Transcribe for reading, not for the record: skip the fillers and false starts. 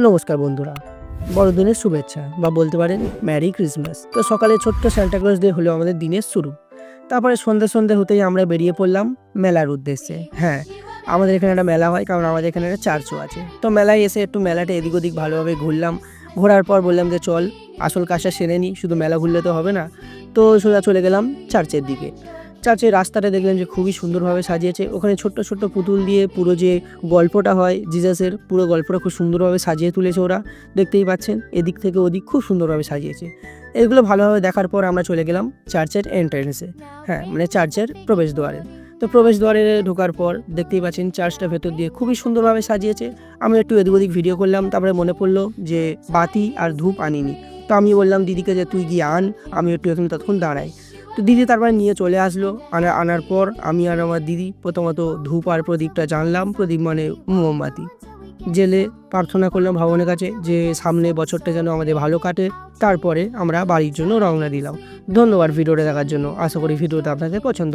নমস্কার বন্ধুরা, বড়দিনের শুভেচ্ছা বা বলতে পারেন ম্যারি ক্রিসমাস। তো সকালে ছোট্ট সান্টা ক্লজ দিয়ে হলো আমাদের দিনের শুরু। তারপরে সন্ধ্যে সন্ধ্যে হতেই আমরা বেরিয়ে পড়লাম মেলার উদ্দেশ্যে। হ্যাঁ, আমাদের এখানে একটা মেলা হয়, কারণ আমাদের এখানে একটা চার্চও আছে। তো মেলায় এসে একটু মেলাটা এদিক ওদিক ভালোভাবে ঘুরলাম। ঘোরার পর বললাম যে চল আসল কাজটা সেরে নিই, শুধু মেলা ঘুরলে তো হবে না। তো সোজা চলে গেলাম চার্চের দিকে। চার্চের রাস্তাটা দেখলাম যে খুবই সুন্দরভাবে সাজিয়েছে। ওখানে ছোট্ট ছোট্ট পুতুল দিয়ে পুরো যে গল্পটা হয় জিজাসের, পুরো গল্পটা খুব সুন্দরভাবে সাজিয়ে তুলেছে ওরা। দেখতেই পাচ্ছেন এদিক থেকে ওদিক খুব সুন্দরভাবে সাজিয়েছে। এগুলো ভালোভাবে দেখার পর আমরা চলে গেলাম চার্চের এন্ট্রেন্সে। হ্যাঁ, মানে চার্চের প্রবেশদ্বারে। তো প্রবেশদ্বারে ঢোকার পর দেখতেই পাচ্ছেন চার্চটা ভেতর দিয়ে খুবই সুন্দরভাবে সাজিয়েছে। আমি একটু এদিক ওদিক ভিডিও করলাম, তারপরে মনে পড়লো যে বাতি আর ধূপ আনিনি। তো আমি বললাম দিদিকে যে তুই গিয়ে আন, আমি একটু এখন ততক্ষণ দাঁড়াই। তো দিদি তারপরে নিয়ে চলে আসলো। আনার পর আমি আর আমার দিদি প্রথমত ধূপ আর প্রদীপটা জানলাম, প্রদীপ মানে মোমবাতি জেলে প্রার্থনা করলাম ভগবানের কাছে যে সামনে বছরটা যেন আমাদের ভালো কাটে। তারপরে আমরা বাড়ির জন্য রওনা দিলাম। ধন্যবাদ ভিডিওটা দেখার জন্য। আশা করি ভিডিওটা আপনাদের পছন্দ